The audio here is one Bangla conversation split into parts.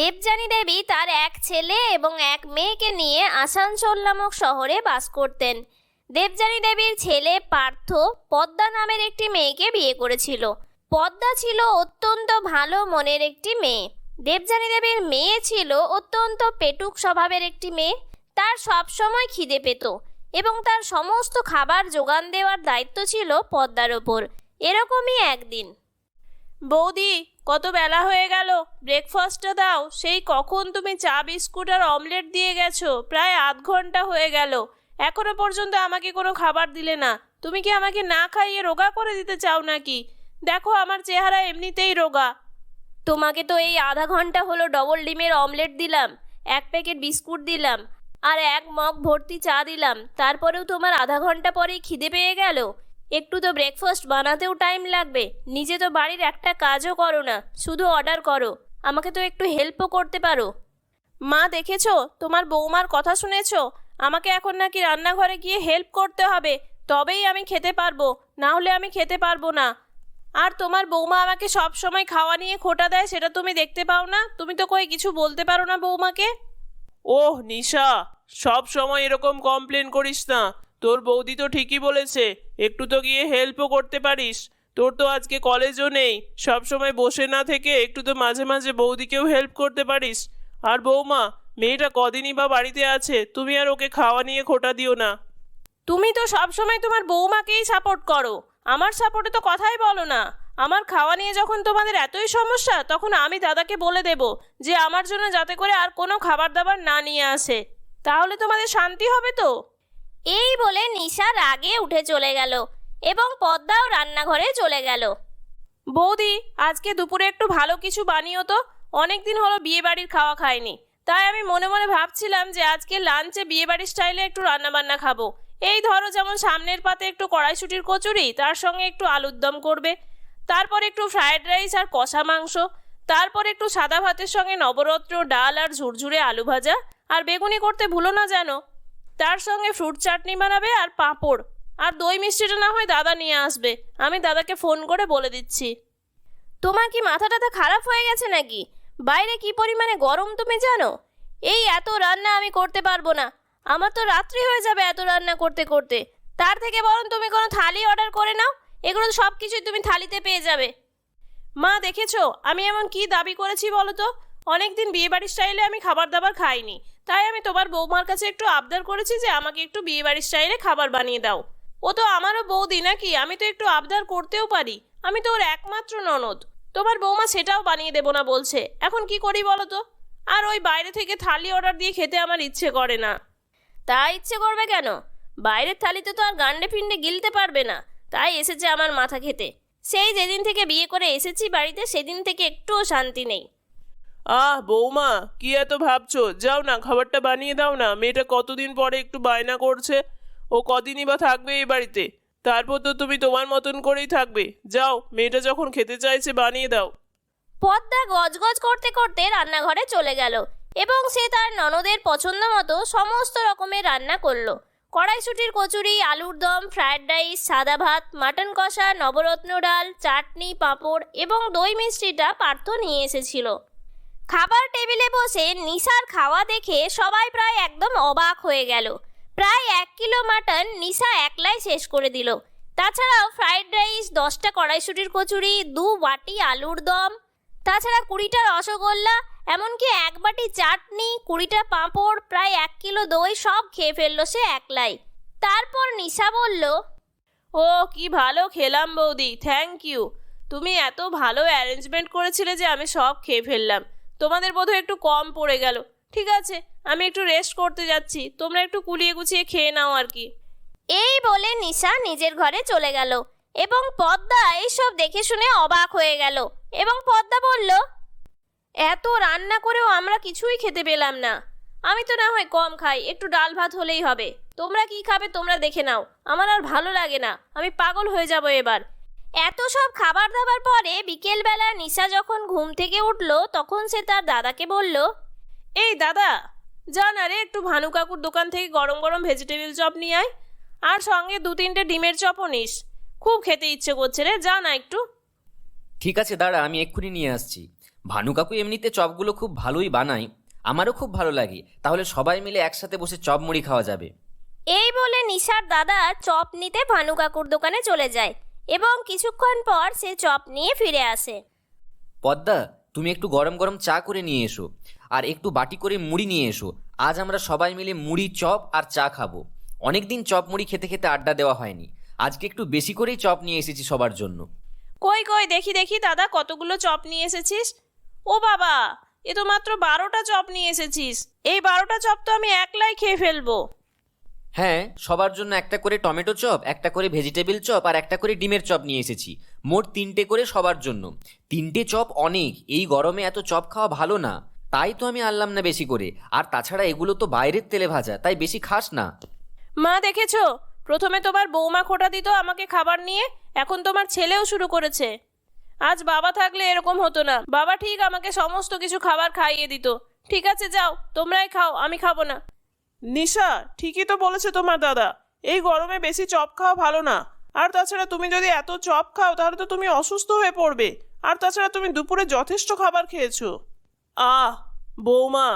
দেবযানী দেবী তার এক ছেলে এবং এক মেয়েকে নিয়ে আসানসোল নামক শহরে বাস করতেন। দেবযানী দেবীর ছেলে পার্থ পদ্মা নামের একটি মেয়েকে বিয়ে করেছিল। পদ্মা ছিল অত্যন্ত ভালো মনের একটি মেয়ে। দেবযানী দেবীর মেয়ে ছিল অত্যন্ত পেটুক স্বভাবের একটি মেয়ে। তার সবসময় খিদে পেত এবং তার সমস্ত খাবার জোগান দেওয়ার দায়িত্ব ছিল পদ্মার ওপর। এরকমই একদিন, বৌদি, কত বেলা হয়ে গেল, ব্রেকফাস্টটা দাও। সেই কখন তুমি চা বিস্কুট আর অমলেট দিয়ে গেছো, প্রায় আধ ঘন্টা হয়ে গেল, এখনো পর্যন্ত আমাকে কোনো খাবার দিলে না। তুমি কি আমাকে না খাইয়ে রোগা করে দিতে চাও নাকি? দেখো, আমার চেহারা এমনিতেই রোগা। তোমাকে তো এই আধা ঘন্টা হলো ডবল ডিমের অমলেট দিলাম, এক প্যাকেট বিস্কুট দিলাম আর এক মগ ভর্তি চা দিলাম, তারপরেও তোমার আধা ঘন্টা পরেই খিদে পেয়ে গেল। একটু তো ব্রেকফাস্ট বানাতেও টাইম লাগবে। নিজে তো বাড়ির একটা কাজও করো না, শুধু অর্ডার করো। আমাকে তো একটু হেল্পও করতে পারো। মা, দেখেছো তোমার বৌমার কথা শুনেছো? আমাকে এখন নাকি রান্নাঘরে গিয়ে হেল্প করতে হবে, তবেই আমি খেতে পারবো, না হলে আমি খেতে পারবো না। আর তোমার বৌমা আমাকে সব সময় খাওয়া নিয়ে খোঁটা দেয়, সেটা তুমি দেখতে পাও না? তুমি তো কই কিছু বলতে পারো না বৌমাকে? ওহ নিশা, সব সময় এরকম কমপ্লেন করিস না। তোর বৌদি তো ঠিকই বলেছে, একটু তো গিয়ে হেল্পও করতে পারিস। তোর তো আজকে কলেজও নেই, সব সময় বসে না থেকে একটু তো মাঝে মাঝে বৌদিকেও হেল্প করতে পারিস। আর বৌমা, মেয়েটা কদিনই বা বাড়িতে আছে, তুমি আর ওকে খাওয়া নিয়ে খোঁটা দিও না। তুমি তো সব সময় তোমার বৌমাকেই সাপোর্ট করো, আমার সাপোর্টে তো কথাই বলো না। আমার খাওয়া নিয়ে যখন তোমাদের এতই সমস্যা, তখন আমি দাদাকে বলে দেব যে আমার জন্য যাতে করে আর কোনো খাবার দাবার না নিয়ে আসে, তাহলে তোমাদের শান্তি হবে তো। এই বলে নিশা রাগে উঠে চলে গেল এবং পদ্মাও রান্নাঘরে চলে গেল। বৌদি, আজকে দুপুরে একটু ভালো কিছু বানিও তো, অনেক দিন হলো বিয়ে বাড়ির খাওয়া খাইনি। তাই আমি মনে মনে ভাবছিলাম যে আজকে লাঞ্চে বিয়ে বাড়ির স্টাইলে একটু রান্নাবান্না খাবো। এই ধরো, যেমন সামনের পাতে একটু কড়াইশুঁটির কচুরি, তার সঙ্গে একটু আলুর দম করবে, তারপর একটু ফ্রায়েড রাইস আর কষা মাংস, তারপর একটু সাদা ভাতের সঙ্গে নবরত্ন ডাল আর ঝুরঝুরে আলু ভাজা, আর বেগুনি করতে ভুলো না যেন। তার সঙ্গে ফ্রুট চাটনি বানাবে আর পাঁপড়, আর দই মিষ্টিটা না হয় দাদা নিয়ে আসবে। আমি দাদাকে ফোন করে বলে দিচ্ছি। তোমার কি মাথা টাথা খারাপ হয়ে গেছে নাকি? বাইরে কি পরিমাণে গরম তুমি জানো? এই এত রান্না আমি করতে পারবো না, আমার তো রাত্রি হয়ে যাবে এত রান্না করতে করতে। তার থেকে বরং তুমি কোনো থালি অর্ডার করে নাও, এগুলো সব কিছুই তুমি থালিতে পেয়ে যাবে। মা, দেখেছো আমি এমন কি দাবি করেছি বলো তো? অনেকদিন বিয়েবাড়ির স্টাইলে আমি খাবার দাবার খাইনি, তাই আমি তোমার বৌমার কাছে একটু আবদার করেছি যে আমাকে একটু বিয়েবাড়ির স্টাইলে খাবার বানিয়ে দাও। ও তো আমারও বৌদি নাকি, আমি তো একটু আবদার করতেও পারি। আমি তো ওর একমাত্র ননদ। তোমার বৌমা সেটাও বানিয়ে দেবো না বলছে, এখন কি করি বলো তো? আর ওই বাইরে থেকে থালি অর্ডার দিয়ে খেতে আমার ইচ্ছে করে না। তা ইচ্ছে করবে কেন? বাইরের থালিতে তো আর গান্ডে ফিন্ডে গিলতে পারবে না, তাই এসেছে আমার মাথা খেতে। সেই যেদিন থেকে বিয়ে করে এসেছি বাড়িতে, সেদিন থেকে একটুও শান্তি নেই। বৌমা, কি এত ভাবছো? যাও না, খাবারটা বানিয়ে দাও না। মেয়েটা কতদিন পরে একটু বায়না করছে, ও কদিনই বা থাকবে এই বাড়িতে? তারপর তো তুমি তোমার মতন করেই থাকবে। যাও, মেয়েটা যখন খেতে চাইছে বানিয়ে দাও। পদ্মা গজগজ করতে করতে রান্নাঘরে চলে গেল এবং সে তার ননদের পছন্দ মতো সমস্ত রকমের রান্না করলো। কড়াইশুঁটির কচুরি, আলুর দম, ফ্রায়েড রাইস, সাদা ভাত, মাটন কষা, নবরত্ন ডাল, চাটনি, পাঁপড় এবং দই মিষ্টিটা পার্থ নিয়ে এসেছিল। খাবার টেবিলে বসে নিশার খাওয়া দেখে সবাই প্রায় একদম অবাক হয়ে গেল। প্রায় 1 কিলো মাটন নিশা একলাই শেষ করে দিল। তাছাড়াও ফ্রাইড রাইস, 10টা কড়াইশুঁটির কচুরি, 2 বাটি আলুর দম, তাছাড়া 20টা রসগোল্লা, এমনকি 1 বাটি চাটনি, 20টা পাঁপড়, প্রায় 1 কিলো দই সব খেয়ে ফেললো সে একলাই। তারপর নিশা বলল, ও কি ভালো খেলাম বৌদি, থ্যাংক ইউ। তুমি এত ভালো অ্যারেঞ্জমেন্ট করেছিলে যে আমি সব খেয়ে ফেললাম। তোমাদের বোধহয় একটু কম পড়ে গেল। ঠিক আছে, আমি একটু রেস্ট করতে যাচ্ছি, তোমরা একটু কুলিয়ে গুছিয়ে খেয়ে নাও আর কি। এই বলে নিশা নিজের ঘরে চলে গেল এবং পদ্মা এইসব দেখে শুনে অবাক হয়ে গেল এবং পদ্মা বলল, এত রান্না করেও আমরা কিছুই খেতে পেলাম না। আমি তো না হয় কম খাই, একটু ডাল ভাত হলেই হবে। তোমরা কি খাবে তোমরা দেখে নাও, আমার আর ভালো লাগে না, আমি পাগল হয়ে যাব এবার। এত সব খাবার দাবার পরে বিকেলবেলা নিশা যখন ঘুম থেকে উঠল, তখন সে তার দাদাকে বলল, এই দাদা, যা না রে, একটু ভানু কাকুর দোকান থেকে গরম গরম ভেজিটেবিল চপ নিয়ে আয়, আর সঙ্গে 2-3টে ডিমের চপও নিস। খুব খেতে ইচ্ছে করছে রে, যা না একটু। ঠিক আছে দাঁড়া, আমি এক্ষুনি নিয়ে আসছি। ভানু কাকু এমনিতে চপগুলো খুব ভালোই বানায়, আমারও খুব ভালো লাগে। তাহলে সবাই মিলে একসাথে বসে চপ মুড়ি খাওয়া যাবে। এই বলে নিশার দাদা চপ নিতে ভানু কাকুর দোকানে চলে যায় এবং কিছুক্ষণ পর সে চপ নিয়ে ফিরে আসে। পদ্মা, তুমি একটু গরম গরম চা করে নিয়ে এসো, আর একটু বাটি করে মুড়ি নিয়ে এসো। আজ আমরা সবাই মিলে মুড়ি, চপ আর চা খাবো। অনেকদিন চপ মুড়ি খেতে খেতে আড্ডা দেওয়া হয়নি। আজকে একটু বেশি করেই চপ নিয়ে এসেছি সবার জন্য। কই কই দেখি দেখি দাদা, কতগুলো চপ নিয়ে এসেছিস? ও বাবা, এ তো মাত্র 12টা চপ নিয়ে এসেছিস। এই 12টা চপ তো আমি একলাই খেয়ে ফেলবো। হ্যাঁ, সবার জন্য একটা করে টমেটো চপ, একটা করে ভেজিটেবিল চপ আর একটা করে ডিমের চপ নিয়ে এসেছি। মোট 3টে করে সবার জন্য। 3টে চপ অনেক, এই গরমে এত চপ খাওয়া ভালো না। তাই তো আমি আনলাম না বেশি করে। আর তাছাড়া এগুলো তো বাইরের তেলে ভাজা, তাই বেশি খাস না। মা, দেখেছো, প্রথমে তোমার বৌমা খোঁটা দিত আমাকে খাবার নিয়ে, এখন তোমার ছেলেও শুরু করেছে। আজ বাবা থাকলে এরকম হতো না। বাবা ঠিক আমাকে সমস্ত কিছু খাবার খাইয়ে দিত। ঠিক আছে, যাও তোমরাই খাও, আমি খাবো না। নিশা, ঠিকই তো বলেছে তোমার দাদা, এই গরমে বেশি চপ খাওয়া ভালো না। আর তাছাড়া তুমি যদি এত চপ খাও তাহলে তো তুমি অসুস্থ হয়ে পড়বে। আর তাছাড়া তুমি দুপুরে যথেষ্ট খাবার খেয়েছো। বৌমা,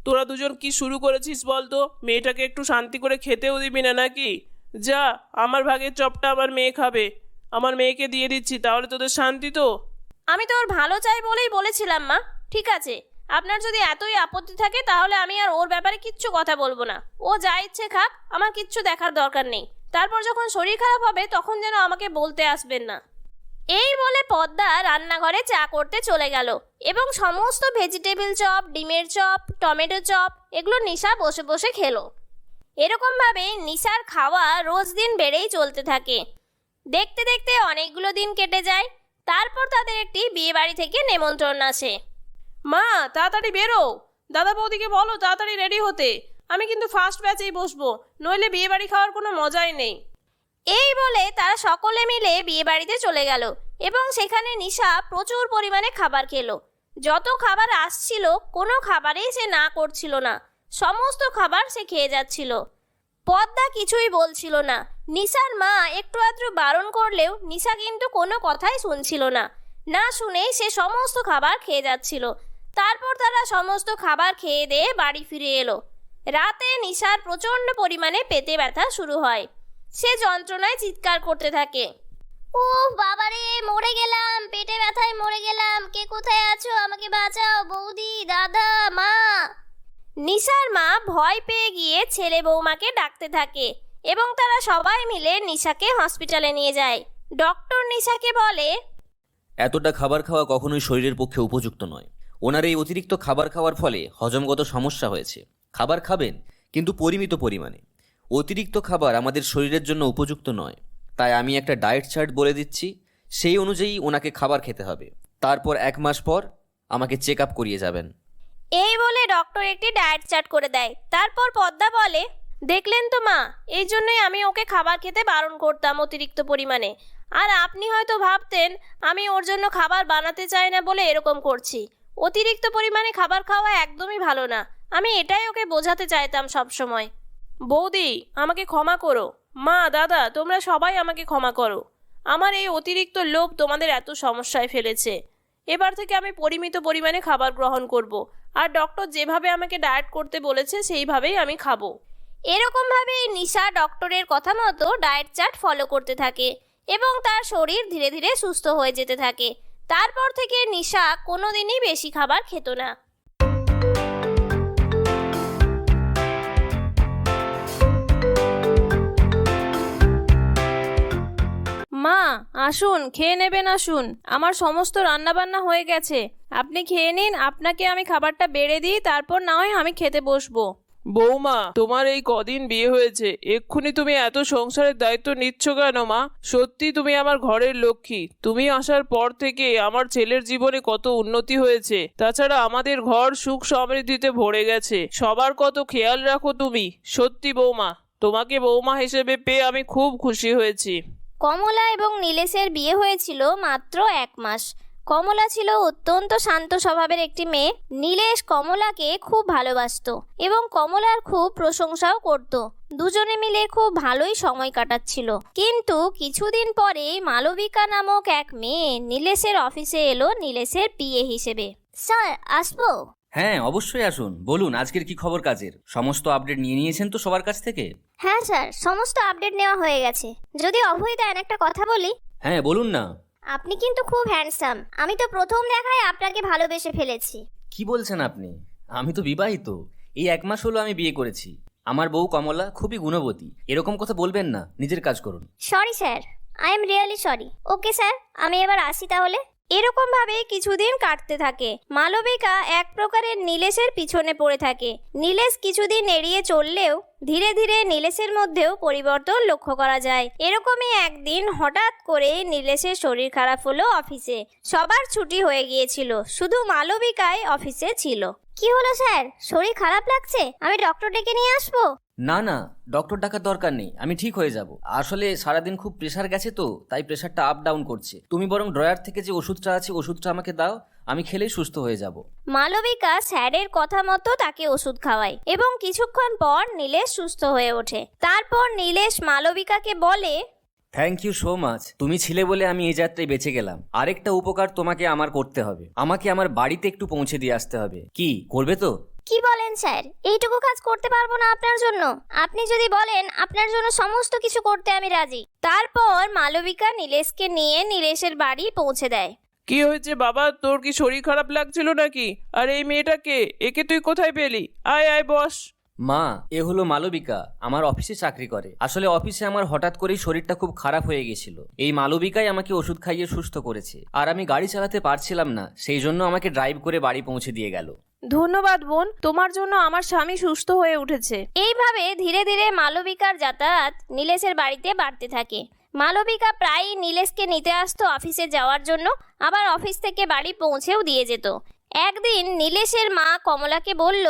তোরা দুজন কি শুরু করেছিস বলতো? মেয়েটাকে একটু শান্তি করে খেতেও দিবি না নাকি? যা, আমার ভাগের চপটা আমার মেয়ে খাবে। আমার মেয়েকে দিয়ে দিচ্ছি, তাহলে তোদের শান্তি তো। আমি তো ওর ভালো চাই বলেই বলেছিলাম মা। ঠিক আছে, আপনার যদি এতই আপত্তি থাকে তাহলে আমি আর ওর ব্যাপারে কিচ্ছু কথা বলবো না। ও যা ইচ্ছে খাক, আমার কিচ্ছু দেখার দরকার নেই। তারপর যখন শরীর খারাপ হবে তখন যেন আমাকে বলতে আসবেন না। এই বলে পদ্মা রান্নাঘরে চা করতে চলে গেল এবং সমস্ত ভেজিটেবিল চপ, ডিমের চপ, টমেটো চপ এগুলো নিশা বসে বসে খেলো। এরকমভাবে নিশার খাওয়া রোজ দিন বেড়েই চলতে থাকে। দেখতে দেখতে অনেকগুলো দিন কেটে যায়। তারপর তাদের একটি বিয়ে বাড়ি থেকে নেমন্ত্রণ আসে। মা, তাড়াতাড়ি বেরো। দাদা বৌদিকে বলো তাড়াতাড়ি রেডি হতে। আমি কিন্তু ফার্স্ট ব্যাচেই বসবো, নইলে বিয়ে বাড়ি খাওয়ার কোনো মজাই নেই। এই বলে তারা সকলে মিলে বিয়ে বাড়িতে চলে গেল এবং সেখানে নিশা প্রচুর পরিমাণে খাবার খেলো। যত খাবার আসছিল কোনো খাবারেই সে না করছিল না, সমস্ত খাবার সে খেয়ে যাচ্ছিল। পদ্মা কিছুই বলছিল না। নিশার মা একটু আধটু বারণ করলেও নিশা কিন্তু কোনো কথাই শুনছিল না। না শুনেই সে সমস্ত খাবার খেয়ে যাচ্ছিল। তারপর তারা সমস্ত খাবার খেয়ে দিয়ে বাড়ি ফিরে এলো। রাতে নিশার প্রচণ্ড পরিমাণে পেটে ব্যথা শুরু হয়। সে যন্ত্রণায় চিৎকার করতে থাকে। ও বাবারে, মরে গেলাম, পেটে ব্যথায় মরে গেলাম। কে কোথায় আছো? আমাকে বাঁচাও, বৌদি, দাদা, মা। নিশার মা ভয় পেয়ে গিয়ে ছেলে বৌমাকে ডাকতে থাকে এবং তারা সবাই মিলে নিশাকে হসপিটালে নিয়ে যায়। ডক্টর নিশাকে বলে, এতটা খাবার খাওয়া কখনোই শরীরের পক্ষে উপযুক্ত নয়। ওনার এই অতিরিক্ত খাবার খাওয়ার ফলে হজমগত সমস্যা হয়েছে। খাবার খাবেন, কিন্তু পরিমিত পরিমাণে। অতিরিক্ত খাবার আমাদের শরীরের জন্য উপযুক্ত নয়। তাই আমি একটা ডায়েট চার্ট বলে দিচ্ছি, সেই অনুযায়ী ওনাকে খাবার খেতে হবে। তারপর 1 মাস পর আমাকে চেক আপ করিয়ে যাবেন। এই বলে ডক্টর একটি ডায়েট চার্ট করে দেয়। তারপর পদ্মা বলে, দেখলেন তো মা, এই জন্যই আমি ওকে খাবার খেতে বারণ করতাম অতিরিক্ত পরিমাণে। আর আপনি হয়তো ভাবতেন আমি ওর জন্য খাবার বানাতে চাই না বলে এরকম করছি। অতিরিক্ত পরিমাণে খাবার খাওয়া একদমই ভালো না। আমি এটাই ওকে বোঝাতে চাইতাম সব সময়। বৌদি, আমাকে ক্ষমা করো। মা, দাদা, তোমরা সবাই আমাকে ক্ষমা করো। আমার এই অতিরিক্ত লোভ তোমাদের এত সমস্যায় ফেলেছে। এবার থেকে আমি পরিমিত পরিমাণে খাবার গ্রহণ করব। আর ডক্টর যেভাবে আমাকে ডায়েট করতে বলেছে সেইভাবেই আমি খাবো। এরকমভাবেই নিশা ডক্টরের কথা মতো ডায়েট চার্ট ফলো করতে থাকে এবং তার শরীর ধীরে ধীরে সুস্থ হয়ে যেতে থাকে। তারপর থেকে নিশা কোনোদিনই বেশি খাবার খেত না। মা, আসুন, খেয়ে নেবেন, আসুন। আমার সমস্ত রান্নাবান্না হয়ে গেছে, আপনি খেয়ে নিন। আপনাকে আমি খাবারটা বেড়ে দিই, তারপর না হয় আমি খেতে বসবো। বৌমা, তোমার এই কদিন বিয়ে হয়েছে, এক্ষুনি তুমি এত সংসারের দায়িত্ব নিচ্ছ কেন মা? সত্যি তুমি আমার ঘরের লক্ষ্মী। তুমি আসার পর থেকে আমার ছেলের জীবনে কত উন্নতি হয়েছে। তাছাড়া আমাদের ঘর সুখ সমৃদ্ধিতে ভরে গেছে। সবার কত খেয়াল রাখো তুমি। সত্যি বৌমা, তোমাকে বৌমা হিসেবে পেয়ে আমি খুব খুশি হয়েছি। কমলা এবং নীলেশের বিয়ে হয়েছিল মাত্র 1 মাস। কমলা ছিল অত্যন্ত শান্ত স্বভাবের একটি মেয়ে। নীলেশ কমলাকে খুব ভালোবাসতো এবং কমলার খুব প্রশংসাও করত। দুজনে মিলে খুব ভালোই সময় কাটাচ্ছিল। কিন্তু কিছুদিন পরে মালবিকা নামক এক মেয়ে নীলেশের অফিসে এলো নীলেশের পিএ হিসেবে। স্যার, আসবো? হ্যাঁ, অবশ্যই আসুন। বলুন, আজকের কি খবর কাজের? সমস্ত আপডেট নিয়ে নিয়েছেন তো সবার কাছ থেকে? হ্যাঁ স্যার, সমস্ত আপডেট নেওয়া হয়ে গেছে। যদি অভয় দেন একটা কথা বলি। হ্যাঁ, বলুন না। আপনি কিন্তু খুব হ্যান্ডসাম। আমি তো প্রথম দেখায় আপনাকে ভালোবেসে ফেলেছি। কি বলছেন আপনি? আমি তো বিবাহিত। এই 1 মাস হলো আমি বিয়ে করেছি। আমার বউ কমলা খুবই গুণবতী। এরকম কথা বলবেন না, নিজের কাজ করুন। Sorry sir, I am really sorry. Okay sir, আমি এবার আসি তাহলে। এরকম ভাবে কিছুদিন কাটতে থাকে। মালবিকা এক প্রকারের নীলেশের পিছনে পড়ে থাকে। নীলেশ কিছুদিন এড়িয়ে চললেও ধীরে ধীরে নীলেশের মধ্যেও পরিবর্তন লক্ষ্য করা যায়। এরকমই একদিন হঠাৎ করে নীলেশের শরীর খারাপ হলো। অফিসে সবার ছুটি হয়ে গিয়েছিল, শুধু মালবিকাই অফিসে ছিল। কি হলো স্যার, শরীর খারাপ লাগছে? আমি ডক্টর ডেকে নিয়ে আসবো? না না, ডক্টর ডাকার দরকার নেই, আমি ঠিক হয়ে যাব। আসলে সারাদিন খুব প্রেশার গেছে তো, তাই প্রেশারটা আপ ডাউন করছে। তুমি বরং ড্রয়ার থেকে যে ওষুধটা আছে ওষুধটা আমাকে দাও, আমি খেলেই সুস্থ হয়ে যাব। মালবিকা স্যারের কথা মতো তাকে ওষুধ খাওয়ায় এবং কিছুক্ষণ পর নীলেশ সুস্থ হয়ে ওঠে। তারপর নীলেশ মালবিকাকে বলে, থ্যাংক ইউ সো মাচ। তুমি ছিলে বলে আমি এই যাত্রায় বেঁচে গেলাম। আরেকটা উপকার তোমাকে আমার করতে হবে, আমাকে আমার বাড়িতে একটু পৌঁছে দিয়ে আসতে হবে। কি করবে তো? কি বলেন স্যার, এইটুকু কাজ করতে পারবো না আপনার জন্য? আপনি যদি বলেন আপনার জন্য সমস্ত কিছু করতে আমি রাজি। তারপর মালবিকা নীলেশকে নিয়ে নীলেশের বাড়ি পৌঁছে দেয়। কি হয়েছে বাবা, তোর কি শরীর খারাপ লাগছিল নাকি? আর এই মেয়েটাকে, একে তুই কোথায় পেলি? আয় আয় বস। মা, এ হলো মালবিকা, আমার অফিসে চাকরি করে। আসলে অফিসে আমার হঠাৎ করেই শরীরটা খুব খারাপ হয়ে গেছিল। এই মালবিকাই আমাকে ওষুধ খাইয়ে সুস্থ করেছে। আর আমি গাড়ি চালাতে পারছিলাম না, সেই জন্য আমাকে ড্রাইভ করে বাড়ি পৌঁছে দিয়ে গেল। ধন্যবাদ বোন, তোমার জন্য আমার স্বামী সুস্থ হয়ে উঠেছে। এইভাবে ধীরে ধীরে মালবিকার যাতায়াত নীলেশের বাড়িতে বাড়তে থাকে। মালবিকা প্রায়ই নীলেশকে নিতে আসতো অফিসে যাওয়ার জন্য, আবার অফিস থেকে বাড়ি পৌঁছেও দিয়ে যেত। একদিন নীলেশের মা কমলাকে বলল,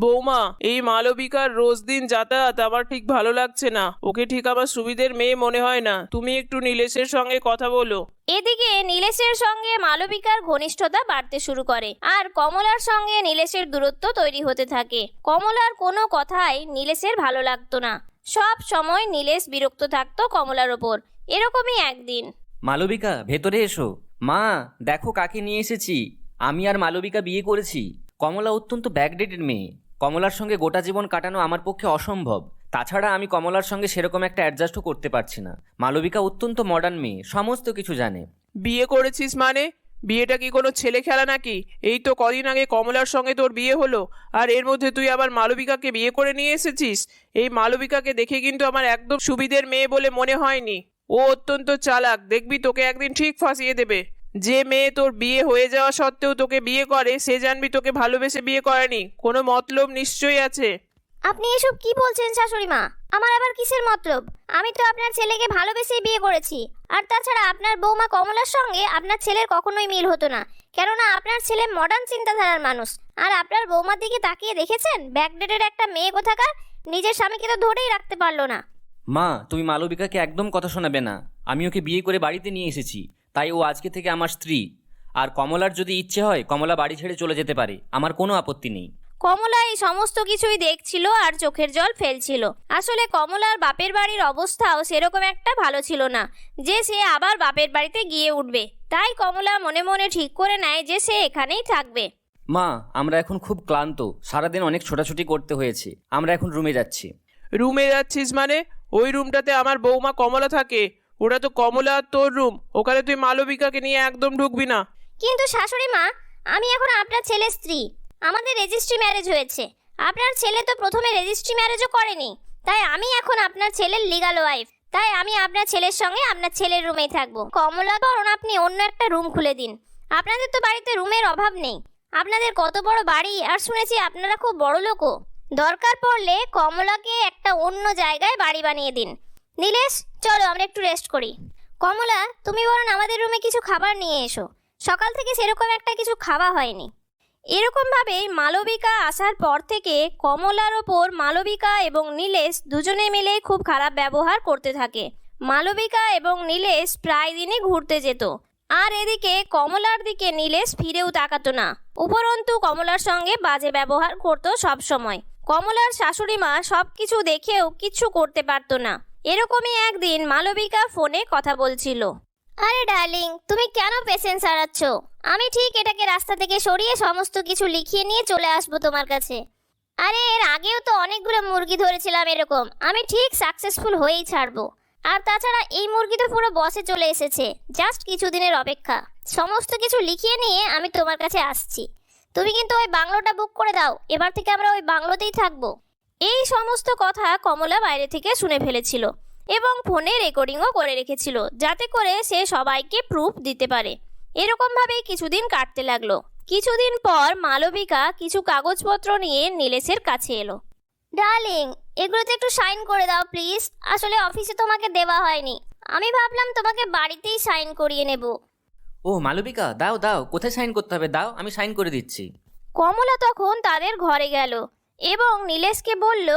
বৌমা, এই মালবিকার রোজ দিন যাতায়াত আমার ঠিক ভালো লাগছে না। ওকে ঠিক আমার সুবিধের মেয়ে মনে হয় না। তুমি একটু নীলেশের সঙ্গে কথা বলো। এদিকে নীলেশের সঙ্গে মালবিকার ঘনিষ্ঠতা বাড়তে শুরু করে আর কমলার সঙ্গে নীলেশের দূরত্ব তৈরি হতে থাকে। কমলার কোনো কথাই নীলেশের ভালো লাগতো না। সব সময় নীলেশ বিরক্ত থাকতো কমলার ওপর। এরকমই একদিন, মালবিকা, ভেতরে এসো। মা, দেখো কাকে নিয়ে এসেছি। আমি আর মালবিকা বিয়ে করেছি। কমলা অত্যন্ত ব্যাকডেটেড মেয়ে। কমলার সঙ্গে গোটা জীবন কাটানো আমার পক্ষে অসম্ভব। তাছাড়া আমি কমলার সঙ্গে সেরকম একটা অ্যাডজাস্টও করতে পারছি না। মালবিকা অত্যন্ত মডার্ন মেয়ে, সমস্ত কিছু জানে। বিয়ে করেছিস মানে? বিয়েটা কি কোনো ছেলে খেলা নাকি? এই তো কদিন আগে কমলার সঙ্গে তোর বিয়ে হলো, আর এর মধ্যে তুই আবার মালবিকাকে বিয়ে করে নিয়ে এসেছিস। এই মালবিকাকে দেখে কিন্তু আমার একদম সুবিধের মেয়ে বলে মনে হয়নি। ও অত্যন্ত চালাক, দেখবি তোকে একদিন ঠিক ফাঁসিয়ে দেবে। যে মেয়ে তোর বিয়ে হয়ে যাওয়া সত্ত্বেও তোকে বিয়ে করে, সে জানবি তোকে ভালোবেসে বিয়ে করেনি, কোনো মতলব নিশ্চয়ই আছে। আপনি এসব কি বলছেন শাশুড়ি মা? আমার আবার কিসের মতলব? আমি তো আপনার ছেলেকে ভালোবেসেই বিয়ে করেছি। আর তাছাড়া আপনার বৌমা কমলার সঙ্গে আপনার ছেলের কখনোই মিল হতো না, কেননা আপনার ছেলে মডার্ন চিন্তাধারার মানুষ। আর আপনার বৌমার দিকে তাকিয়ে দেখেছেন? ব্যাকডেটেড একটা মেয়ে কোথাকার, নিজের স্বামীকে তো ধরেই রাখতে পারলো না। মা, তুমি মালবিকাকে একদম কথা শোনাবে না। আমি ওকে বিয়ে করে বাড়িতে নিয়ে এসেছি, তাই ও আজকে থেকে আমার স্ত্রী। আর কমলার যদি ইচ্ছে হয় কমলা বাড়ি ছেড়ে চলে যেতে পারে, আমার কোনো আপত্তি নেই। কমলা এই সমস্ত কিছুই দেখছিল আর চোখের জল ফেলছিল। আসলে কমলার বাপের বাড়ির অবস্থাও সেরকম একটা ভালো ছিল না যে সে আবার বাপের বাড়িতে গিয়ে উঠবে। তাই কমলা মনে মনে ঠিক করে নেয় যে সে এখানেই থাকবে। মা, আমরা এখন খুব ক্লান্ত, সারাদিন অনেক ছোটাছুটি করতে হয়েছে। আমরা এখন রুমে যাচ্ছি। রুমে যাচ্ছিস মানে? ওই রুমটাতে আমার বৌমা কমলা থাকে, ওটা তো কমলা আর তোর রুম। ওখানে তুই মালবিকাকে নিয়ে একদম ঢুকবি না। কিন্তু শাশুড়ি মা, আমি এখন আপনার ছেলের স্ত্রী। আমাদের রেজিস্ট্রি ম্যারেজ হয়েছে। আপনার ছেলে তো প্রথমে রেজিস্ট্রি ম্যারেজও করেনি, তাই আমি এখন আপনার ছেলের লিগ্যাল ওয়াইফ। তাই আমি আপনার ছেলের সঙ্গে আপনার ছেলের রুমেই থাকবো। কমলা, বরং আপনি অন্য একটা রুম খুলে দিন। আপনাদের তো বাড়িতে রুমের অভাব নেই। আপনাদের কত বড় বাড়ি, আর শুনেছি আপনারা খুব বড় লোকও। দরকার পড়লে কমলাকে একটা অন্য জায়গায় বাড়ি বানিয়ে দিন। নীলেশ, চলো আমরা একটু রেস্ট করি। কমলা, তুমি বরং আমাদের রুমে কিছু খাবার নিয়ে এসো। সকাল থেকে সেরকম একটা কিছু খাওয়া হয়নি। এরকমভাবে মালবিকা আসার পর থেকে কমলার ওপর মালবিকা এবং নীলেশ দুজনে মিলে খুব খারাপ ব্যবহার করতে থাকে। মালবিকা এবং নীলেশ প্রায় দিনই ঘুরতে যেত, আর এদিকে কমলার দিকে নীলেশ ফিরেও তাকাতো না। উপরন্তু কমলার সঙ্গে বাজে ব্যবহার করতো সব সময়। কমলার শাশুড়ি মা সবকিছু দেখেও কিচ্ছু করতে পারতো না। এরকমই একদিন মালবিকা ফোনে কথা বলছিল। আরে ডার্লিং, তুমি কেন পেশেন্স হারাচ্ছ? আমি ঠিক এটাকে রাস্তা থেকে সরিয়ে সমস্ত কিছু লিখিয়ে নিয়ে চলে আসবো তোমার কাছে। আরে এর আগেও তো অনেকগুলো মুরগি ধরেছিলাম এরকম, আমি ঠিক সাকসেসফুল হয়েই ছাড়বো। আর তাছাড়া এই মুরগি তো পুরো বসে চলে এসেছে, জাস্ট কিছুদিনের অপেক্ষা। সমস্ত কিছু লিখিয়ে নিয়ে আমি তোমার কাছে আসছি। তুমি কিন্তু ওই বাংলোটা বুক করে দাও, এবার থেকে আমরা ওই বাংলোতেই থাকবো। এই সমস্ত কথা কমলা বাইরে থেকে শুনে ফেলেছিল এবং ফোনে রেকর্ডিংও করে রেখেছিল, যাতে করে সে সবাইকে প্রুফ দিতে পারে। এরকম ভাবেই কিছুদিন কাটতে লাগলো। কিছুদিন পর মালবিকা কিছু কাগজপত্র নিয়ে নীলেশের কাছে এলো। ডার্লিং, এগুলোতে একটু সাইন করে দাও প্লিজ। আসলে অফিসে তোমাকে দেওয়া হয়নি, আমি ভাবলাম তোমাকে বাড়িতেই সাইন করিয়ে নেব। ও মালবিকা, দাও দাও, কোথায় সাইন করতে হবে দাও, আমি সাইন করে দিচ্ছি। কমলা তখন তাদের ঘরে গেল এবং নীলেশকে বলল,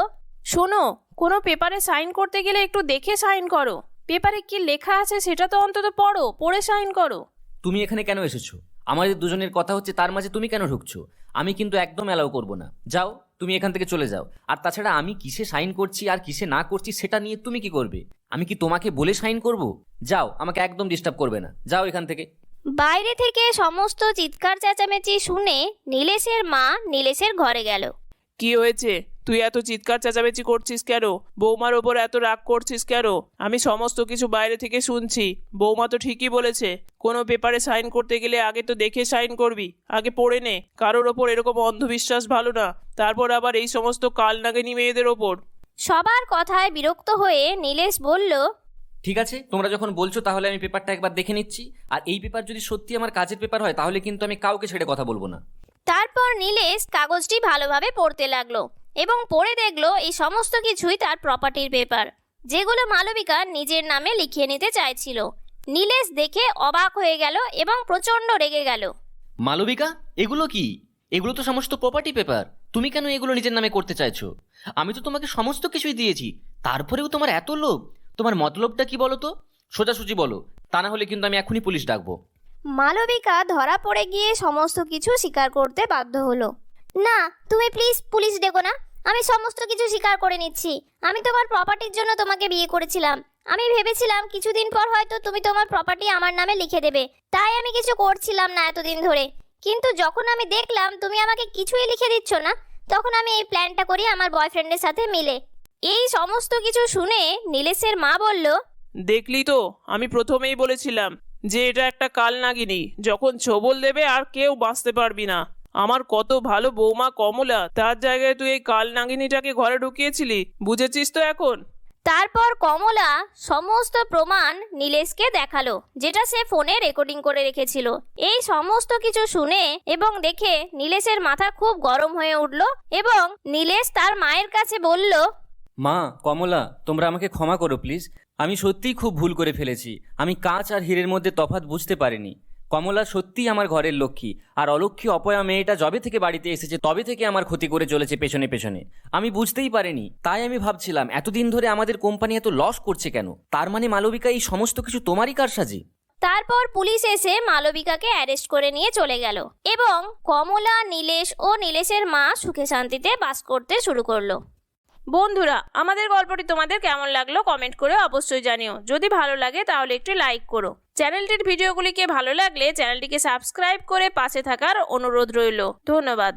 শোনো, কোনো পেপারে সাইন করতে গেলে একটু দেখে সাইন করো। পেপারে কি লেখা আছে সেটা তো অন্তত পড়ে সাইন করো। তুমি এখানে কেন এসেছো? আমাদের দুজনের কথা হচ্ছে, তার মাঝে তুমি কেন ঢুকছো? আমি কিন্তু একদম অ্যালাউ করবো না। যাও, তুমি এখান থেকে চলে যাও। আর তাছাড়া আমি কিসে সাইন করছি আর কিসে না করছি সেটা নিয়ে তুমি কি করবে? আমি কি তোমাকে বলে সাইন করব? যাও, আমাকে একদম ডিস্টার্ব করবে না, যাও এখান থেকে। বাইরে থেকে সমস্ত চিৎকার চেঁচামেচি শুনে নীলেশের মা নীলেশের ঘরে গেল। কি হয়েছে? তুই এত চিৎকার চেঁচামেচি করছিস কেন? বৌমার ওপর এত রাগ করছিস কেন? আমি সমস্ত কিছু বাইরে থেকে শুনছি। বৌমা তো ঠিকই বলেছে, কোনো পেপারে সাইন করতে গেলে আগে তো দেখে সাইন করবি, আগে পড়ে নে। কারোর ওপর এরকম অন্ধবিশ্বাস ভালো না, তারপর আবার এই সমস্ত কালনাগিনী মেয়েদের ওপর। সবার কথায় বিরক্ত হয়ে নীলেশ বলল, ঠিক আছে, তোমরা যখন বলছো তাহলে আমি পেপারটা একবার দেখে নিচ্ছি। আর এই পেপার যদি সত্যি আমার কাজের পেপার হয় তাহলে কিন্তু আমি কাউকে ছেড়ে কথা বলবো না। তারপর নীলেশ কাগজটি ভালোভাবে পড়তে লাগলো এবং পড়ে দেখলো এই সমস্ত কিছুই তার প্রপার্টির পেপার, যেগুলো মালবিকা নিজের নামে লিখিয়ে নিতে চাইছিল। নীলেশ দেখে অবাক হয়ে গেল এবং প্রচন্ড রেগে গেল। মালবিকা, এগুলো কি? এগুলো তো সমস্ত প্রপার্টি পেপার, তুমি কেন এগুলো নিজের নামে করতে চাইছো? আমি তো তোমাকে সমস্ত কিছুই দিয়েছি, তারপরেও তোমার এত লোভ। তোমার মতলবটা কি বলো তো? সোজাসুজি বলো, তা না হলে কিন্তু আমি এখনই পুলিশ ডাকবো। মালবিকা ধরা পড়ে গিয়ে সমস্ত কিছু স্বীকার করতে বাধ্য হলো। না, তুমি প্লিজ পুলিশ ডেকো না, আমি সমস্ত কিছু স্বীকার করে নিচ্ছি। আমি তোমার প্রপার্টির জন্য তোমাকে বিয়ে করেছিলাম। আমি ভেবেছিলাম কিছুদিন পর হয়তো তুমি তোমার প্রপার্টি আমার নামে লিখে দেবে, তাই আমি কিছু করছিলাম না এতদিন ধরে। কিন্তু যখন আমি দেখলাম তুমি আমাকে কিছুই লিখে দিচ্ছ না, তখন আমি এই প্ল্যানটা করি আমার বয়ফ্রেন্ডের সাথে মিলে। এই সমস্ত কিছু শুনে নীলেশের মা বলল, দেখলি তো, আমি প্রথমেই বলেছিলাম যে এটা একটা কালনাগিনী, যখন ছোবল দেবে আর কেউ বাঁচতে পারবি না। আমার কত ভালো বৌমা কমলা, তার জায়গায় তুই এই কালনাগিনীটাকে ঘরে ঢুকিয়েছিলি, বুঝেছিস তো এখন? তারপর কমলা সমস্ত প্রমাণ নীলেশকে দেখালো, যেটা সে ফোনে রেকর্ডিং করে রেখেছিল। এই সমস্ত কিছু শুনে এবং দেখে নীলেশের মাথা খুব গরম হয়ে উঠল এবং নীলেশ তার মায়ের কাছে বলল, মা, কমলা, তোমরা আমাকে ক্ষমা করো প্লিজ। আমি সত্যিই খুব ভুল করে ফেলেছি। আমি কাঁচ আর হীরের মধ্যে তফাৎ বুঝতে পারিনি। কমলা সত্যিই আমার ঘরের লক্ষ্মী, আর অলক্ষ্মী অপয়া মেয়েটা যবে থেকে বাড়িতে এসেছে তবে থেকে আমার ক্ষতি করে চলেছে পেছনে পেছনে। আমি বুঝতেই পারিনি, তাই আমি ভাবছিলাম এতদিন ধরে আমাদের কোম্পানি এত লস করছে কেন। তার মানে মালবিকা, এই সমস্ত কিছু তোমারই কারসাজি? তারপর পুলিশ এসে মালবিকাকে অ্যারেস্ট করে নিয়ে চলে গেল এবং কমলা, নীলেশ ও নীলেশের মা সুখে শান্তিতে বাস করতে শুরু করলো। বন্ধুরা, আমাদের গল্পটি তোমাদের কেমন লাগলো কমেন্ট করে অবশ্যই জানিও। যদি ভালো লাগে তাহলে একটু লাইক করো। চ্যানেলটির ভিডিওগুলিকে ভালো লাগলে চ্যানেলটিকে সাবস্ক্রাইব করে পাশে থাকার অনুরোধ রইল। ধন্যবাদ।